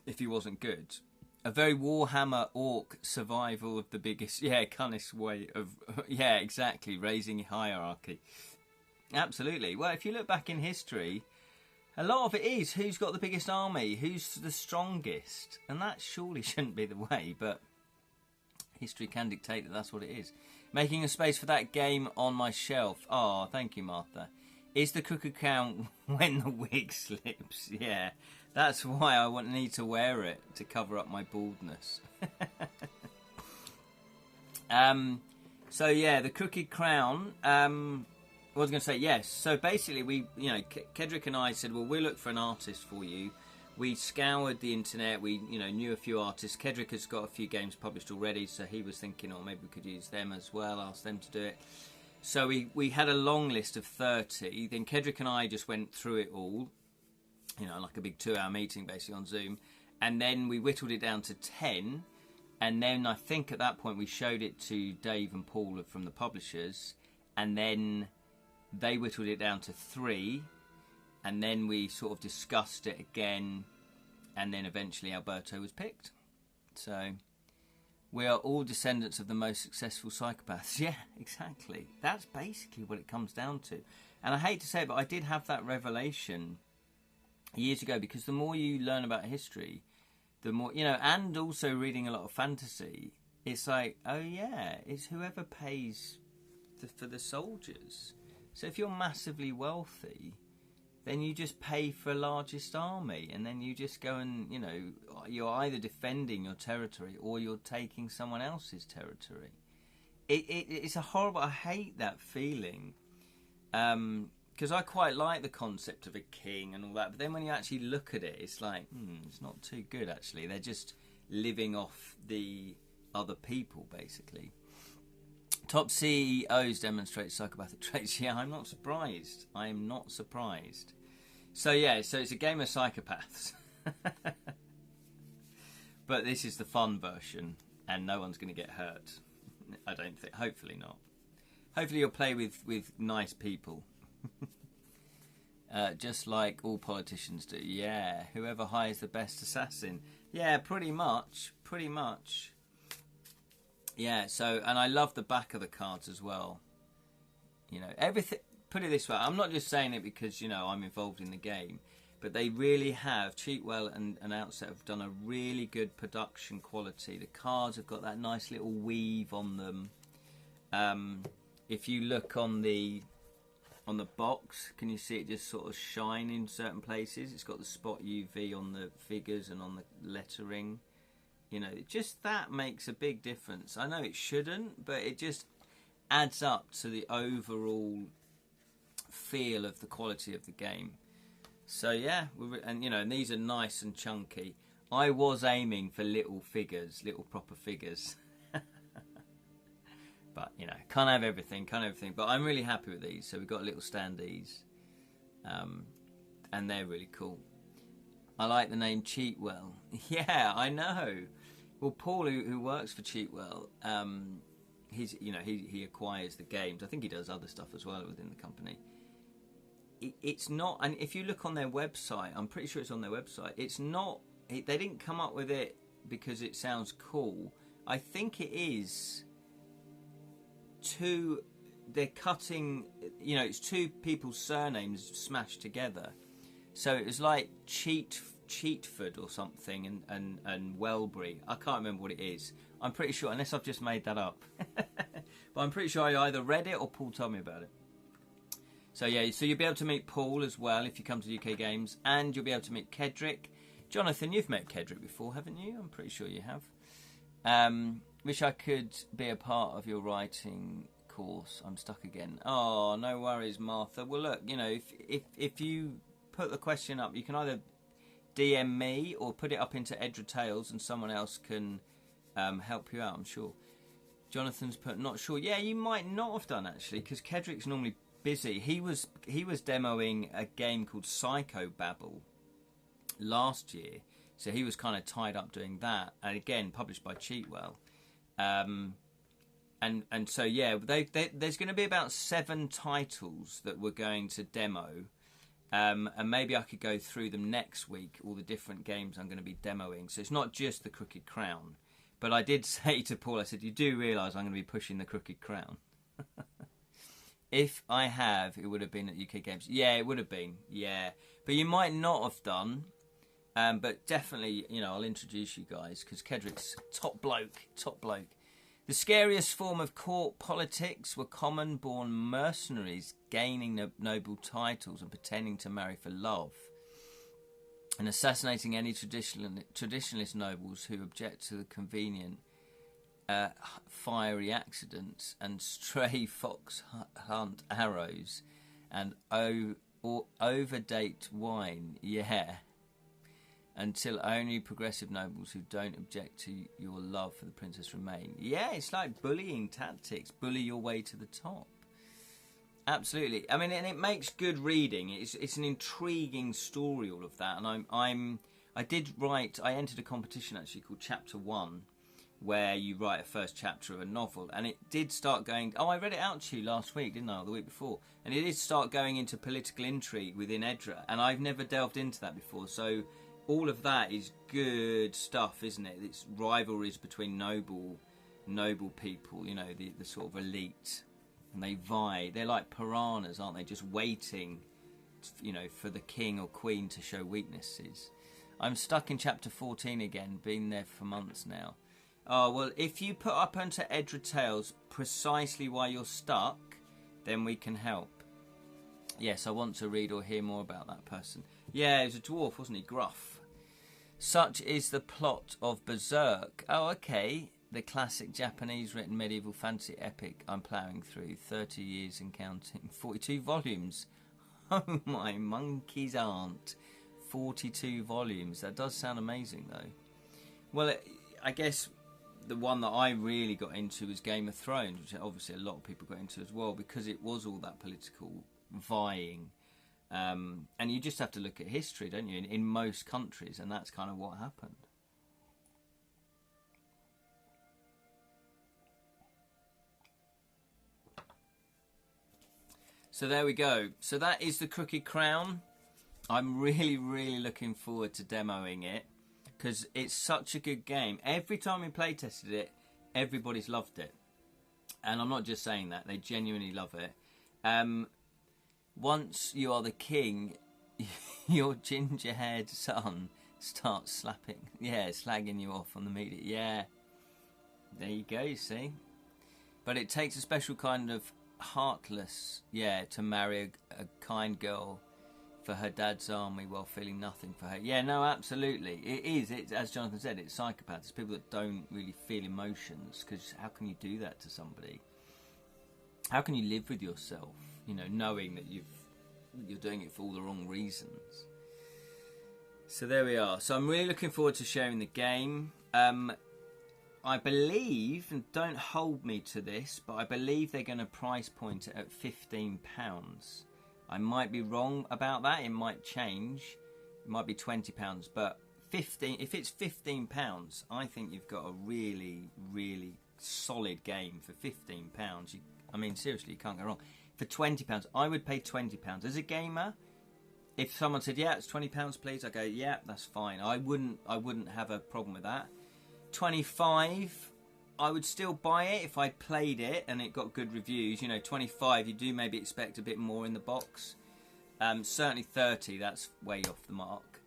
if he wasn't good. A very Warhammer orc survival of the biggest, cunnest way of, exactly, raising hierarchy. Absolutely. Well, if you look back in history, a lot of it is who's got the biggest army, who's the strongest, and that surely shouldn't be the way, but history can dictate that that's what it is. Making a space for that game on my shelf. Oh, thank you, Martha. Is the cuckoo count when the wig slips? Yeah. That's why I need to wear it, to cover up my baldness. So yeah, the cookie crown. I was going to say yes. So basically, we, you know, Kedrick and I said, well, we'll look for an artist for you. We scoured the internet. We, you know, knew a few artists. Kedrick has got a few games published already, so he was thinking, oh, maybe we could use them as well. Ask them to do it. So we had a long list of 30. Then Kedrick and I just went through it all. You know, like a big 2-hour meeting basically on Zoom. And then we whittled it down to 10. And then I think at that point we showed it to Dave and Paul from the publishers. And then they whittled it down to 3. And then we sort of discussed it again. And then eventually Alberto was picked. So we are all descendants of the most successful psychopaths. Yeah, exactly. That's basically what it comes down to. And I hate to say it, but I did have that revelation years ago, because the more you learn about history, the more, you know, and also reading a lot of fantasy, it's like, oh yeah, it's whoever pays for the soldiers. So if you're massively wealthy, then you just pay for a largest army, and then you just go and, you know, you're either defending your territory or you're taking someone else's territory. It's a horrible, I hate that feeling. Because I quite like the concept of a king and all that, but then when you actually look at it, it's like, it's not too good, actually. They're just living off the other people, basically. Top CEOs demonstrate psychopathic traits. Yeah, I'm not surprised. I am not surprised. So yeah, so it's a game of psychopaths. But this is the fun version, and no one's going to get hurt. I don't think. Hopefully not. Hopefully you'll play with nice people. Just like all politicians do. Yeah, whoever hires the best assassin. Yeah, pretty much. Pretty much. Yeah, so, and I love the back of the cards as well. You know, everything, put it this way, I'm not just saying it because, you know, I'm involved in the game, but they really have, Cheatwell and Outset have done a really good production quality. The cards have got that nice little weave on them. If you look on the box, can you see it just sort of shine in certain places? It's got the spot UV on the figures and on the lettering. You know, just that makes a big difference. I know it shouldn't, but it just adds up to the overall feel of the quality of the game. So yeah, and you know, and these are nice and chunky. I was aiming for little figures, little proper figures. But, you know, can't have everything. But I'm really happy with these. So we've got little standees. And they're really cool. I like the name Cheatwell. Yeah, I know. Well, Paul, who works for Cheatwell, he acquires the games. I think he does other stuff as well within the company. It's not, and if you look on their website, I'm pretty sure it's on their website. It's not. They didn't come up with it because it sounds cool. I think it is. They're cutting. You know, it's two people's surnames smashed together. So it was like Cheatford or something, and Welbury. I can't remember what it is. I'm pretty sure, unless I've just made that up. But I'm pretty sure I either read it or Paul told me about it. So yeah, so you'll be able to meet Paul as well if you come to UK Games, and you'll be able to meet Kedrick. Jonathan, you've met Kedrick before, haven't you? I'm pretty sure you have. Wish I could be a part of your writing course. I'm stuck again. Oh, no worries, Martha. Well, look, you know, if you put the question up, you can either DM me or put it up into Edra Tales, and someone else can help you out, I'm sure. Jonathan's put not sure. Yeah, you might not have done actually, because Kedrick's normally busy. He was demoing a game called Psychobabble last year, so he was kind of tied up doing that, and again published by Cheatwell. And so yeah, there's going to be about 7 titles that we're going to demo. And maybe I could go through them next week, all the different games I'm going to be demoing. So it's not just the Crooked Crown. But I did say to Paul, I said, you do realise I'm going to be pushing the Crooked Crown. If I have, it would have been at UK Games. Yeah, it would have been. Yeah. But you might not have done. But definitely, you know, I'll introduce you guys, because Kedrick's top bloke. The scariest form of court politics were common-born mercenaries gaining noble titles and pretending to marry for love, and assassinating any traditionalist nobles who object to the convenient fiery accidents and stray fox hunt arrows and overdate wine. Yeah. Until only progressive nobles who don't object to your love for the princess remain. Yeah, it's like bullying tactics. Bully your way to the top. Absolutely. I mean, and it makes good reading. It's an intriguing story, all of that. And I entered a competition actually called Chapter 1, where you write a first chapter of a novel, and it did start going. Oh, I read it out to you last week, didn't I, or the week before? And it did start going into political intrigue within Edra, and I've never delved into that before. So all of that is good stuff, isn't it? It's rivalries between noble people, you know, the sort of elite, and they vie. They're like piranhas, aren't they? Just waiting, you know, for the king or queen to show weaknesses. I'm stuck in chapter 14 again. Been there for months now. Oh, well, if you put up onto Edra Tales precisely why you're stuck, then we can help. Yes, I want to read or hear more about that person. Yeah, he was a dwarf, wasn't he? Gruff. Such is the plot of Berserk. Oh, okay. The classic Japanese written medieval fantasy epic I'm ploughing through. 30 years and counting. 42 volumes. Oh, my monkey's aunt. 42 volumes. That does sound amazing, though. Well, I guess the one that I really got into was Game of Thrones, which obviously a lot of people got into as well, because it was all that political vying. And you just have to look at history, don't you, in most countries, and that's kind of what happened. So there we go. So that is the Crooked Crown. I'm really, really looking forward to demoing it, because it's such a good game. Every time we play tested it, everybody's loved it. And I'm not just saying that, they genuinely love it. Once you are the king, your ginger-haired son starts slagging you off on the media. Yeah, there you go, you see. But it takes a special kind of heartless, to marry a kind girl for her dad's army while feeling nothing for her. Yeah, no, absolutely. It is. It's, as Jonathan said, it's psychopaths. It's people that don't really feel emotions, because how can you do that to somebody? How can you live with yourself, knowing that you're doing it for all the wrong reasons? So there we are. So I'm really looking forward to sharing the game. I believe, and don't hold me to this, but I believe they're going to price point it at £15. I might be wrong about that. It might change. It might be £20, but 15. If it's £15, I think you've got a really, really solid game for £15. I mean, seriously, you can't go wrong. For £20, I would pay £20 as a gamer. If someone said, "Yeah, it's £20, please," I go, "Yeah, that's fine." I wouldn't have a problem with that. 25. I would still buy it if I played it and it got good reviews. 25, you do maybe expect a bit more in the box. Certainly 30, that's way off the mark.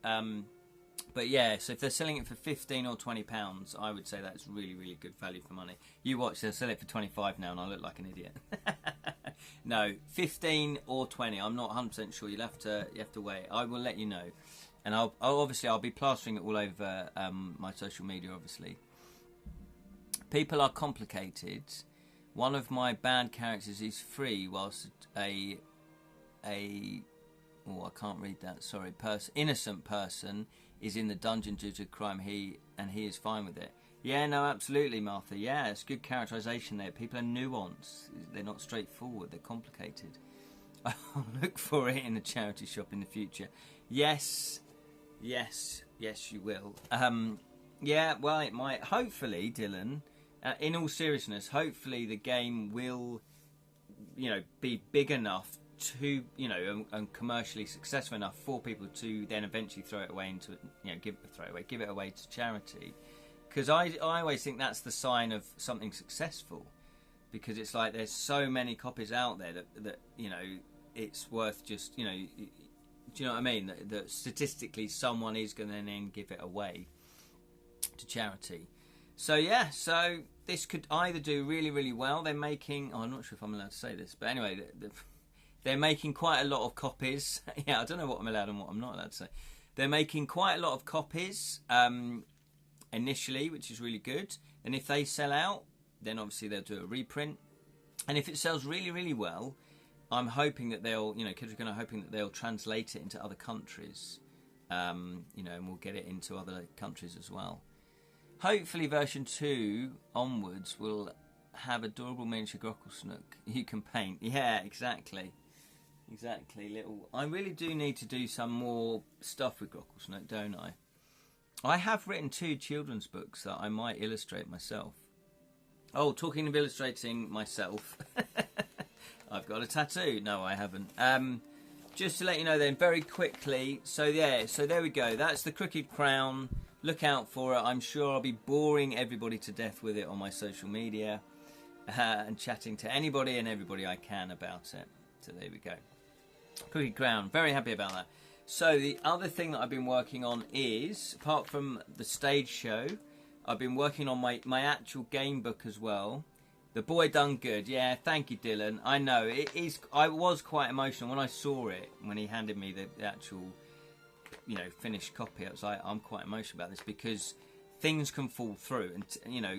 But yeah, so if they're selling it for £15 or £20, I would say that's really, really good value for money. You watch, they'll sell it for 25 now and I look like an idiot. No, 15 or 20, I'm not 100% sure. You have to wait. I will let you know. And I'll be plastering it all over my social media, obviously. People are complicated. One of my bad characters is free, whilst I can't read that. Sorry, innocent person is in the dungeon due to crime. He is fine with it. Yeah, no, absolutely, Martha. Yeah, it's good characterisation there. People are nuanced. They're not straightforward. They're complicated. I'll look for it in a charity shop in the future. Yes, you will. Yeah, well, it might. Hopefully, Dylan. In all seriousness, hopefully the game will, be big enough to, and commercially successful enough for people to then eventually throw it away give it away to charity. Because I always think that's the sign of something successful, because it's like there's so many copies out there that it's worth just, do you know what I mean? That statistically someone is going to then give it away to charity. So yeah, so this could either do really, really well. They're making, I'm not sure if I'm allowed to say this, but anyway, they're making quite a lot of copies. Yeah, I don't know what I'm allowed and what I'm not allowed to say. They're making quite a lot of copies initially, which is really good. And if they sell out, then obviously they'll do a reprint. And if it sells really, really well, I'm hoping that kids are going to hoping that they'll translate it into other countries, and we'll get it into other countries as well. Hopefully version 2 onwards will have adorable miniature Grocklesnook you can paint. Yeah, exactly. I really do need to do some more stuff with Grocklesnook, don't I? I have written 2 children's books that I might illustrate myself. Oh, talking of illustrating myself, I've got a tattoo. No, I haven't. Just to let you know then, very quickly, so there we go. That's the Crooked Crown. Look out for it. I'm sure I'll be boring everybody to death with it on my social media and chatting to anybody and everybody I can about it. So there we go. Crooked Crown. Very happy about that. So the other thing that I've been working on is, apart from the stage show, I've been working on my actual game book as well. The Boy Done Good. Yeah, thank you, Dylan. I know, it is. I was quite emotional when I saw it, when he handed me the actual, finished copy. I was like, I'm quite emotional about this, because things can fall through. And,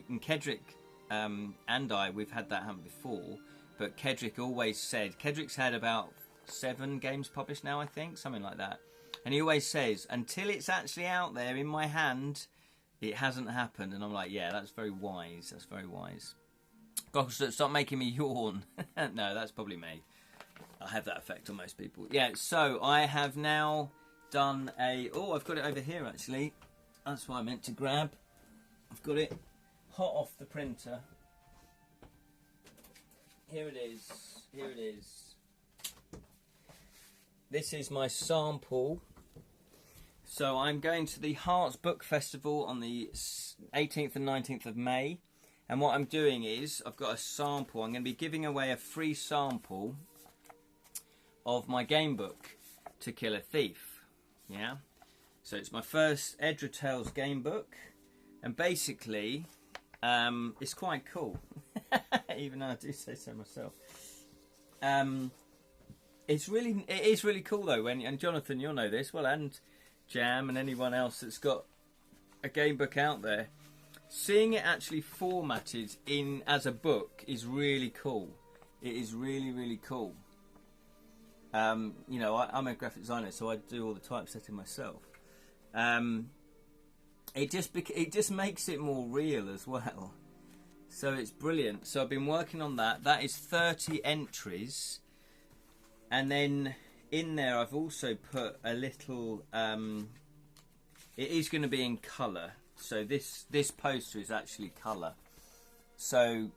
and Kedrick and I, we've had that happen before, but Kedrick always said, Kedrick's had about 7 games published now, I think, something like that. And he always says, until it's actually out there in my hand, It hasn't happened, and I'm like, yeah, that's very wise. That's very wise. Gosh, stop making me yawn. No, that's probably me. I have that effect on most people. Yeah, so I have now done a... Oh, I've got it over here, actually. That's what I meant to grab. I've got it hot off the printer. Here it is. Here it is. This is my sample. So I'm going to the Hearts Book Festival on the 18th and 19th of May. And what I'm doing is, I've got a sample. I'm going to be giving away a free sample of my game book, To Kill a Thief. Yeah? So it's my first Edra Tales game book. And basically, it's quite cool. Even though I do say so myself. It is really cool though, and Jonathan, you'll know this, well, and Jam and anyone else that's got a game book out there. Seeing it actually formatted in as a book is really cool. It is really, really cool. You know, I'm a graphic designer, so I do all the typesetting myself. It just makes it more real as well. So it's brilliant. So I've been working on that. That is 30 entries. And then in there I've also put a little... it is going to be in colour. So this poster is actually colour. So,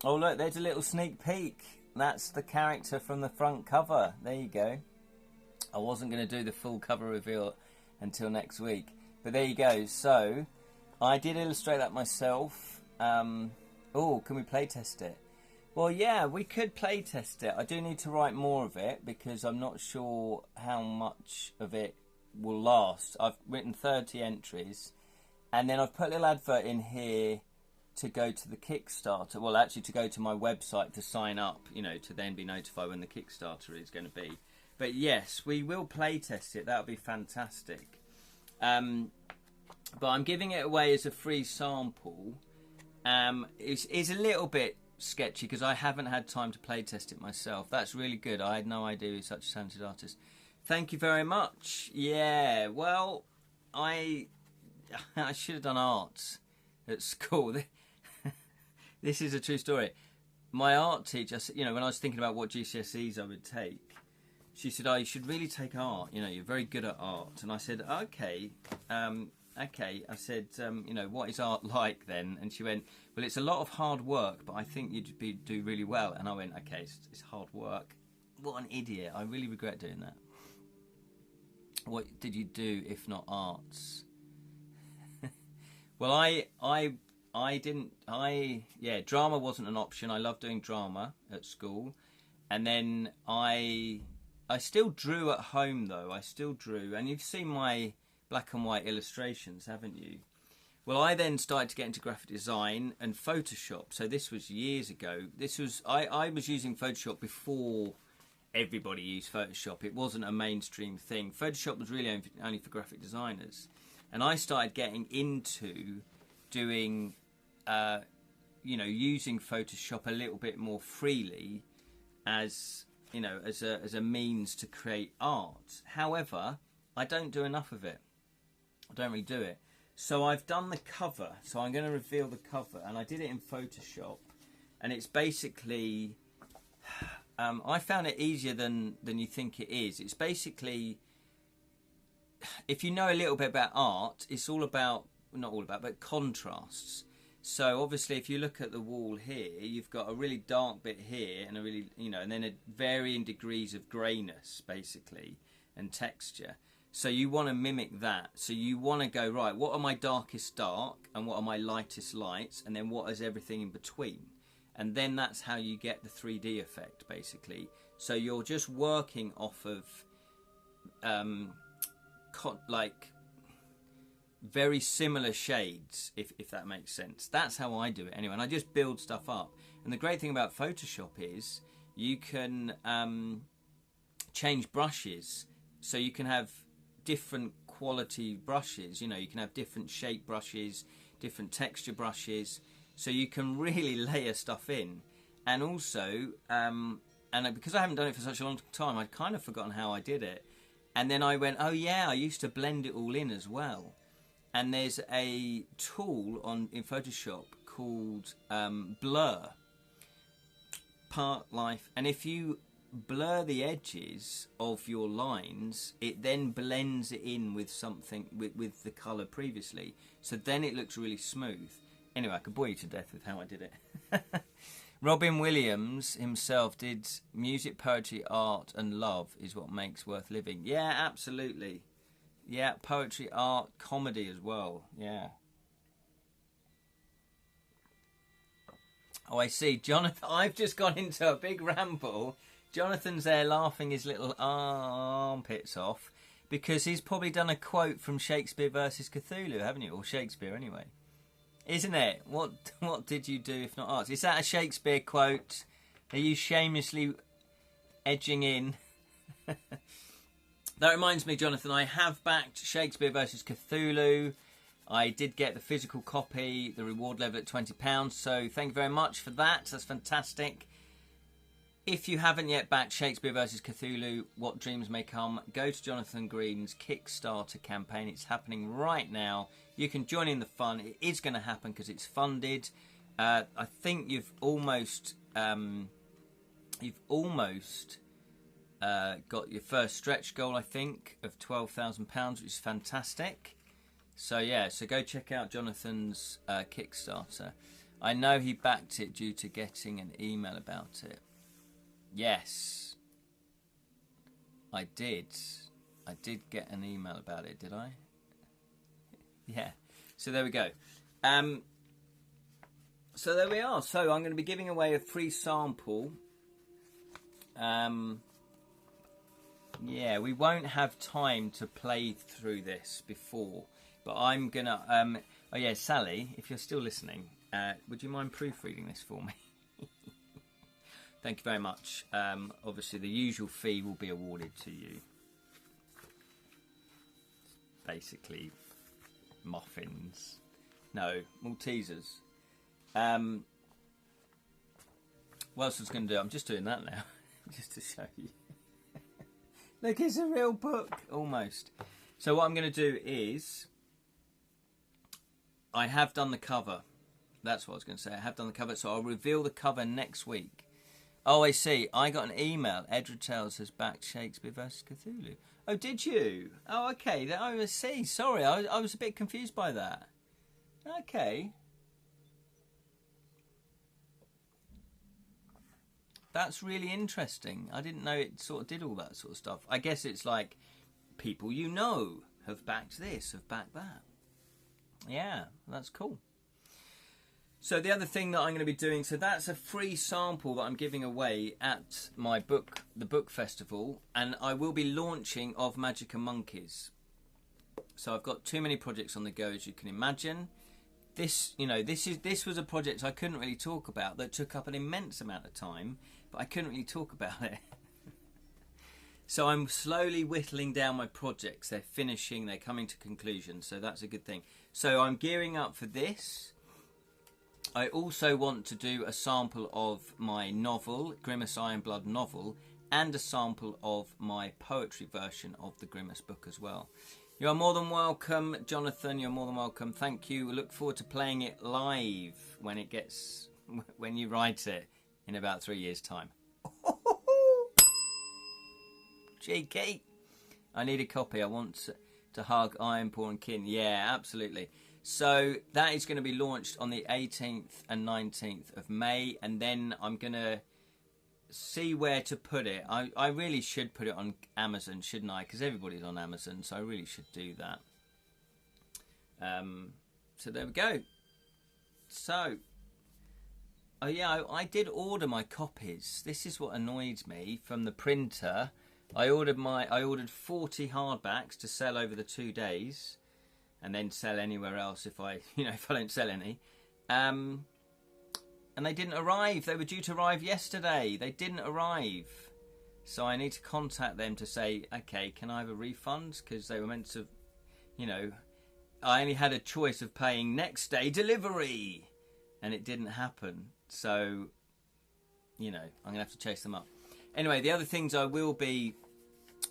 oh look, there's a little sneak peek. That's the character from the front cover. There you go. I wasn't going to do the full cover reveal until next week. But there you go. So, I did illustrate that myself. Oh, can we play test it? Well, yeah, we could play test it. I do need to write more of it because I'm not sure how much of it will last. I've written 30 entries. And then I've put a little advert in here to go to the Kickstarter. Well, actually to go to my website to sign up, you know, to then be notified when the Kickstarter is going to be. But yes, we will play test it. That would be fantastic. But I'm giving it away as a free sample. It's a little bit sketchy because I haven't had time to play test it myself. That's really good. I had no idea he was such a talented artist. Thank you very much. Yeah, well, I should have done arts at school. This is a true story. My art teacher, you know, when I was thinking about what GCSEs I would take, she said, "Oh, you should really take art. You know, you're very good at art." And I said, "Okay." Okay, I said, you know, what is art like then? And she went, well, it's a lot of hard work, but I think you'd do really well. And I went, okay, it's hard work. What an idiot. I really regret doing that. What did you do if not arts? Well, drama wasn't an option. I loved doing drama at school. And then I still drew at home, though. I still drew. And you've seen my black and white illustrations, haven't you? Well, I then started to get into graphic design and Photoshop. So this was years ago. I was using Photoshop before everybody used Photoshop. It wasn't a mainstream thing. Photoshop was really only for graphic designers. And I started getting into doing, you know, using Photoshop a little bit more freely as, you know, as a means to create art. However, I don't do enough of it. I don't really do it. So I've done the cover. So I'm going to reveal the cover. And I did it in Photoshop. And it's basically... I found it easier than you think it is. It's basically... If you know a little bit about art, it's all about... Not all about, but contrasts. So obviously if you look at the wall here, you've got a really dark bit here. And a really, you know, and then varying degrees of greyness, basically, and texture. So you want to mimic that. So you want to go, right, what are my darkest dark and what are my lightest lights, and then what is everything in between? And then that's how you get the 3D effect, basically. So you're just working off of like very similar shades, if that makes sense. That's how I do it anyway. And I just build stuff up. And the great thing about Photoshop is you can change brushes. So you can have different quality brushes, you know, you can have different shape brushes, different texture brushes, so you can really layer stuff in. And also, and because I haven't done it for such a long time, I'd kind of forgotten how I did it. And then I went, oh yeah, I used to blend it all in as well. and there's a tool in Photoshop called Blur, Part Life, and if you blur the edges of your lines, it then blends it in with something with the colour previously, so then it looks really smooth. Anyway, I could bore you to death with how I did it. Robin Williams himself did music, poetry, art and love is what makes worth living. Yeah, absolutely. Yeah, poetry, art, comedy as well. Yeah. Oh, I see. Jonathan, I've just gone into a big ramble. Jonathan's there laughing his little armpits off because he's probably done a quote from Shakespeare versus Cthulhu, haven't you? Or Shakespeare, anyway. Isn't it? What did you do if not art? Is that a Shakespeare quote? Are you shamelessly edging in? That reminds me, Jonathan, I have backed Shakespeare versus Cthulhu. I did get the physical copy, the reward level at £20, so thank you very much for that. That's fantastic. If you haven't yet backed Shakespeare vs Cthulhu, What Dreams May Come, go to Jonathan Green's Kickstarter campaign. It's happening right now. You can join in the fun. It is going to happen because it's funded. I think you've almost got your first stretch goal, I think, of £12,000, which is fantastic. So yeah, so go check out Jonathan's Kickstarter. I know he backed it due to getting an email about it. Yes, I did. I did get an email about it, did I? Yeah. So there we go. So there we are. So I'm going to be giving away a free sample. Yeah, we won't have time to play through this before, but I'm going to... oh yeah, Sally, if you're still listening, would you mind proofreading this for me? Thank you very much. Obviously, the usual fee will be awarded to you. Basically, muffins. No, Maltesers. What else was going to do? I'm just doing that now, just to show you. Look, it's a real book, almost. So what I'm going to do is, I have done the cover. That's what I was going to say. I have done the cover, so I'll reveal the cover next week. Oh, I see. I got an email. Edra Tales has backed Shakespeare vs Cthulhu. Oh, did you? Oh, okay. I see. Sorry, I was a bit confused by that. Okay. That's really interesting. I didn't know it sort of did all that sort of stuff. I guess it's like people you know have backed this, have backed that. Yeah, that's cool. So the other thing that I'm going to be doing, so that's a free sample that I'm giving away at my the book festival, and I will be launching Of Magic and Monkeys. So I've got too many projects on the go, as you can imagine. This was a project I couldn't really talk about that took up an immense amount of time, but I couldn't really talk about it. So I'm slowly whittling down my projects. They're finishing, they're coming to conclusion, so that's a good thing. So I'm gearing up for this. I also want to do a sample of my novel, Grimace Iron Blood novel, and a sample of my poetry version of the Grimace book as well. You are more than welcome, Jonathan. You're more than welcome. Thank you. We look forward to playing it live when you write it in about 3 years' time. Cheeky. I need a copy. I want to hug Iron Paw and Kin. Yeah, absolutely. So that is going to be launched on the 18th and 19th of May, and then I'm going to see where to put it. I really should put it on Amazon, shouldn't I? Because everybody's on Amazon, so I really should do that. So there we go. So, oh yeah, I did order my copies. This is what annoyed me from the printer. I ordered 40 hardbacks to sell over the 2 days, and then sell anywhere else if I don't sell any. And they didn't arrive. They were due to arrive yesterday. They didn't arrive. So I need to contact them to say, okay, can I have a refund? Because they were meant to, I only had a choice of paying next day delivery. And it didn't happen. So, I'm going to have to chase them up. Anyway, the other things I will be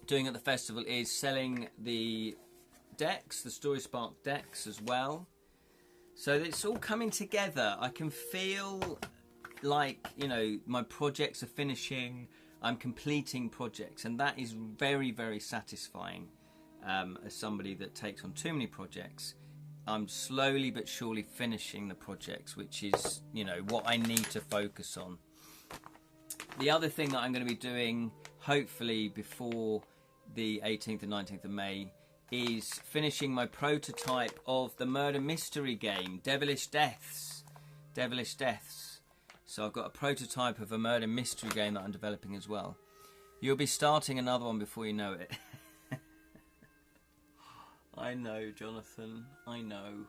doing at the festival is selling the decks, the Story Spark decks as well. So it's all coming together. I can feel like, you know, my projects are finishing. I'm completing projects, and that is very, very satisfying. As somebody that takes on too many projects, I'm slowly but surely finishing the projects, which is, you know, what I need to focus on. The other thing that I'm going to be doing, hopefully before the 18th and 19th of May, is finishing my prototype of the murder mystery game, Devilish Deaths. Devilish Deaths. So I've got a prototype of a murder mystery game that I'm developing as well. You'll be starting another one before you know it. I know, Jonathan. I know.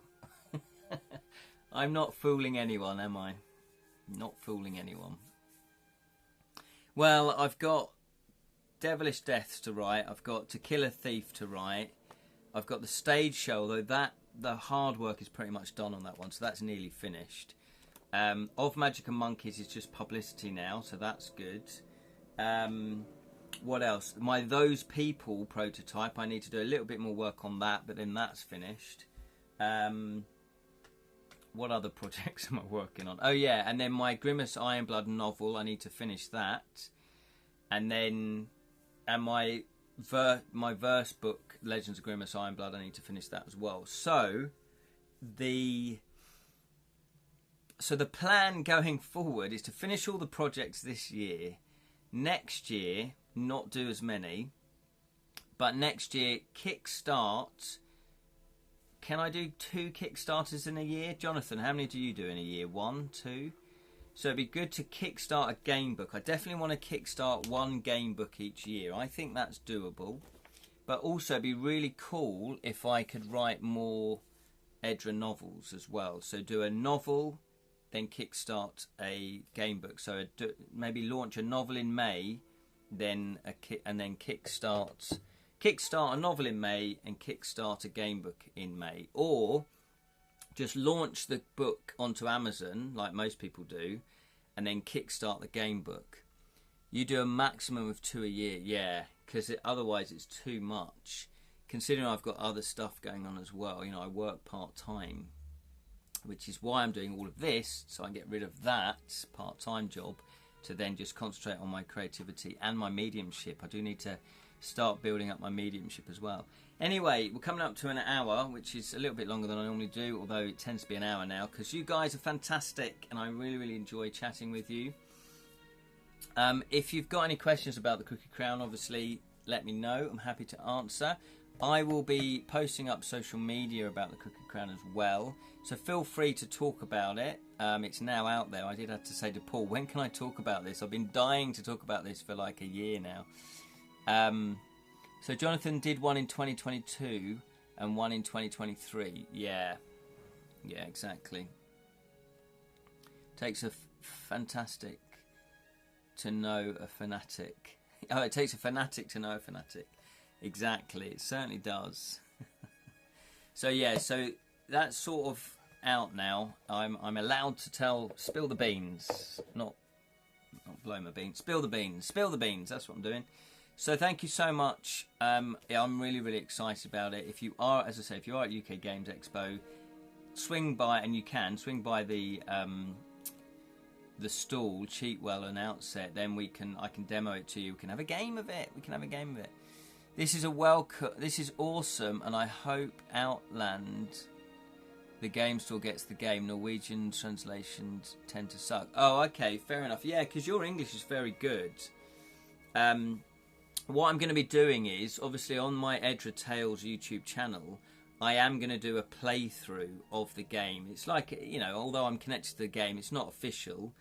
I'm not fooling anyone, am I? Not fooling anyone. Well, I've got Devilish Deaths to write. I've got To Kill a Thief to write. I've got the stage show, although the hard work is pretty much done on that one, so that's nearly finished. Of Magic and Monkeys is just publicity now, so that's good. What else? My Those People prototype, I need to do a little bit more work on that, but then that's finished. What other projects am I working on? Oh yeah, and then my Grimace Ironblood novel, I need to finish that. And then my verse book, Legends of Grimace Ironblood, I need to finish that as well. So the plan going forward is to finish all the projects this year. Next year, not do as many, but next year kickstart. Can I do 2 Kickstarters in a year? Jonathan, how many do you do in a year? 1, 2? So it'd be good to kickstart a game book. I definitely want to kickstart 1 game book each year. I think that's doable. But also it'd be really cool if I could write more Edra novels as well. So do a novel, then kickstart a game book. So maybe launch a novel in May, then kickstart a novel in May and kickstart a game book in May. Or just launch the book onto Amazon, like most people do, and then kickstart the game book. You do a maximum of 2 a year, yeah, because otherwise it's too much. Considering I've got other stuff going on as well, you know, I work part-time, which is why I'm doing all of this, so I can get rid of that part-time job to then just concentrate on my creativity and my mediumship. I do need to start building up my mediumship as well. Anyway, we're coming up to an hour, which is a little bit longer than I normally do, although it tends to be an hour now, because you guys are fantastic and I really, really enjoy chatting with you. If you've got any questions about the Crooked Crown, obviously, let me know. I'm happy to answer. I will be posting up social media about the Crooked Crown as well, so feel free to talk about it. It's now out there. I did have to say to Paul, when can I talk about this? I've been dying to talk about this for like a year now. So Jonathan did one in 2022 and one in 2023. Yeah, exactly. Takes a fanatic to know a fanatic. Oh, it takes a fanatic to know a fanatic. Exactly, it certainly does. So yeah, so that's sort of out now. I'm allowed to spill the beans, not blow my beans. Spill the beans. That's what I'm doing. So thank you so much. Yeah, I'm really, really excited about it. If you are, as I say, if you are at UK Games Expo, swing by, and you can swing by the stall, Cheatwell and Outset. Then I can demo it to you. We can have a game of it. This is This is awesome, and I hope Outland, the game store, gets the game. Norwegian translations tend to suck. Oh, okay, fair enough. Yeah, because your English is very good. What I'm going to be doing is, obviously on my Edra Tales YouTube channel, I am going to do a playthrough of the game. It's like, you know, although I'm connected to the game, it's not official.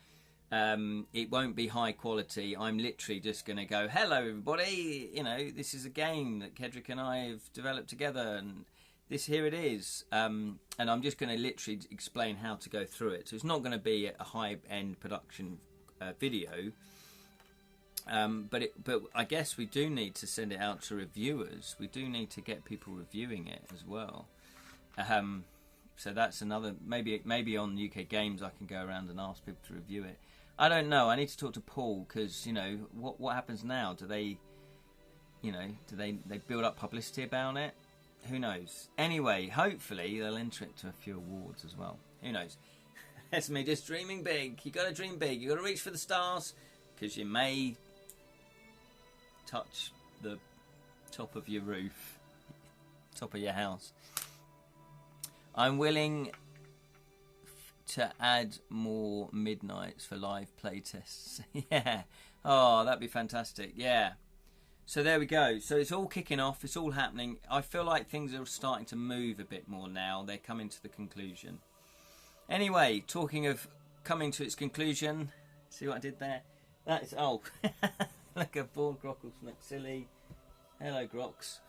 It won't be high quality. I'm literally just going to go, hello everybody, you know, this is a game that Kedrick and I have developed together, and here it is. And I'm just going to literally explain how to go through it. So it's not going to be a high-end production video. But I guess we do need to send it out to reviewers. We do need to get people reviewing it as well. So that's another, maybe on UK Games I can go around and ask people to review it. I don't know. I need to talk to Paul, because, you know, what happens now? Do they build up publicity about it? who knows? Anyway, hopefully they'll enter it to a few awards as well. Who knows? That's me just dreaming big. You got to dream big. You got to reach for the stars, because you may touch the top of your roof, top of your house. I'm willing to add more midnights for live playtests. Yeah. Oh, that'd be fantastic. Yeah. So there we go. So it's all kicking off. It's all happening. I feel like things are starting to move a bit more now. They're coming to the conclusion. Anyway, talking of coming to its conclusion, see what I did there? That's, oh, look at Paul Grockles silly. Hello, Grox.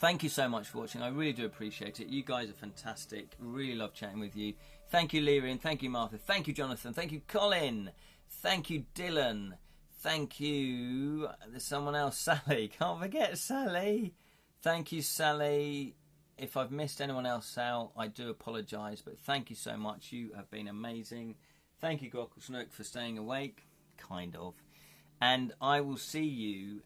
Thank you so much for watching. I really do appreciate it. You guys are fantastic. Really love chatting with you. Thank you, Lyrian. Thank you, Martha. Thank you, Jonathan. Thank you, Colin. Thank you, Dylan. Thank you. There's someone else, Sally. Can't forget Sally. Thank you, Sally. If I've missed anyone else out, I do apologise, but thank you so much. You have been amazing. Thank you, Grockles for staying awake. Kind of. And I will see you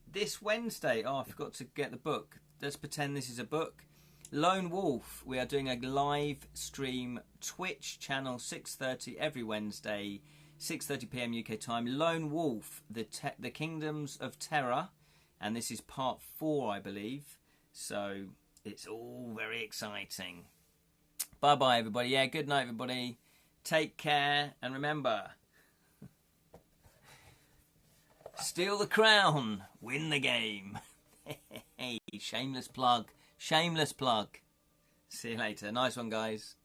this Wednesday. Oh, I forgot to get the book. Let's pretend this is a book. Lone Wolf. We are doing a live stream Twitch channel, 6:30 every Wednesday, 6:30 PM UK time. Lone Wolf, the Kingdoms of Terror. And this is part 4, I believe. So it's all very exciting. Bye-bye, everybody. Yeah, good night, everybody. Take care. And remember, steal the crown. Win the game. Hey, shameless plug. Shameless plug. See you later. Nice one, guys.